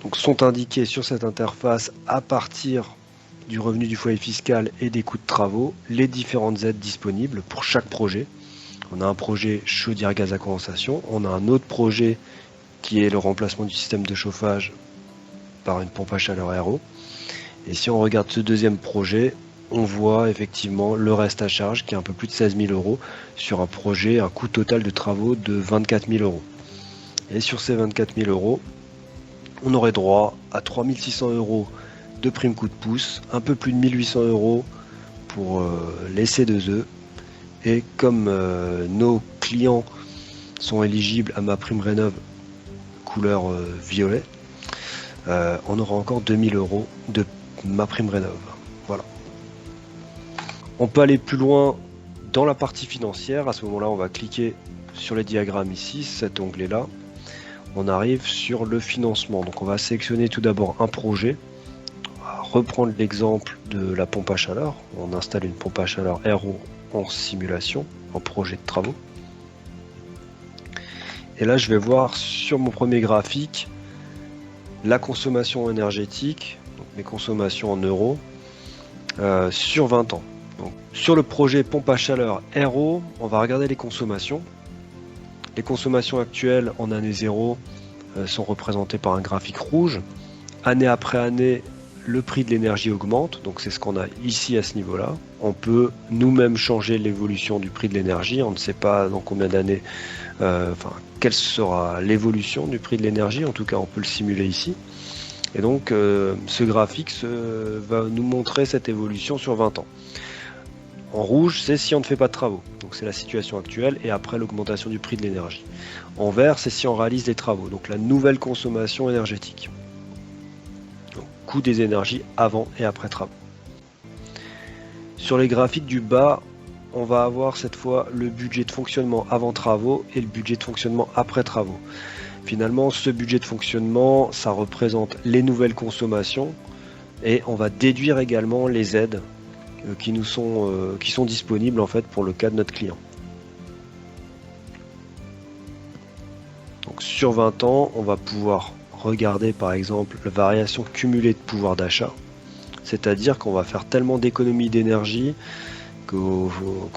donc sont indiqués sur cette interface à partir du revenu du foyer fiscal et des coûts de travaux, les différentes aides disponibles pour chaque projet. On a un projet chaudière gaz à condensation, on a un autre projet qui est le remplacement du système de chauffage par une pompe à chaleur RO. Et si on regarde ce deuxième projet, on voit effectivement le reste à charge qui est un peu plus de 16 000 euros sur un projet, un coût total de travaux de 24 000 euros. Et sur ces 24 000 euros, on aurait droit à 3 600 euros de prime coup de pouce, un peu plus de 1 800 euros pour les C2E. Et comme nos clients sont éligibles à ma prime rénov couleur violet, on aura encore 2 000 euros de ma prime rénov. Voilà. On peut aller plus loin dans la partie financière. À ce moment-là, on va cliquer sur les diagrammes ici, cet onglet-là. On arrive sur le financement. Donc on va sélectionner tout d'abord un projet. On va reprendre l'exemple de la pompe à chaleur. On installe une pompe à chaleur RO en simulation, en projet de travaux. Et là, je vais voir sur mon premier graphique la consommation énergétique, donc mes consommations en euros, sur 20 ans. Donc, sur le projet pompe à chaleur RO, on va regarder les consommations. Les consommations actuelles en année 0 sont représentées par un graphique rouge. Année après année, le prix de l'énergie augmente, donc c'est ce qu'on a ici à ce niveau-là. On peut nous-mêmes changer l'évolution du prix de l'énergie, on ne sait pas dans combien d'années, quelle sera l'évolution du prix de l'énergie, en tout cas on peut le simuler ici. Et donc ce graphique va nous montrer cette évolution sur 20 ans. En rouge, c'est si on ne fait pas de travaux, donc c'est la situation actuelle et après l'augmentation du prix de l'énergie. En vert, c'est si on réalise des travaux, donc la nouvelle consommation énergétique. Donc, coût des énergies avant et après travaux. Sur les graphiques du bas, on va avoir cette fois le budget de fonctionnement avant travaux et le budget de fonctionnement après travaux. Finalement, ce budget de fonctionnement, ça représente les nouvelles consommations et on va déduire également les aides qui sont disponibles en fait pour le cas de notre client. Donc sur 20 ans, on va pouvoir regarder par exemple la variation cumulée de pouvoir d'achat, c'est-à-dire qu'on va faire tellement d'économies d'énergie qu'on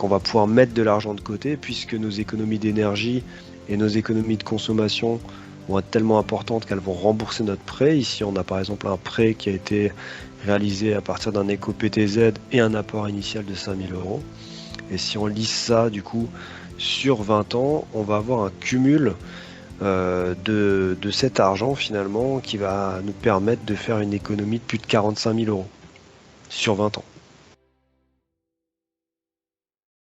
va pouvoir mettre de l'argent de côté puisque nos économies d'énergie et nos économies de consommation vont être tellement importantes qu'elles vont rembourser notre prêt. Ici on a par exemple un prêt qui a été réalisé à partir d'un éco-PTZ et un apport initial de 5 000 euros. Et si on lisse ça du coup sur 20 ans, on va avoir un cumul de cet argent finalement qui va nous permettre de faire une économie de plus de 45 000 euros sur 20 ans.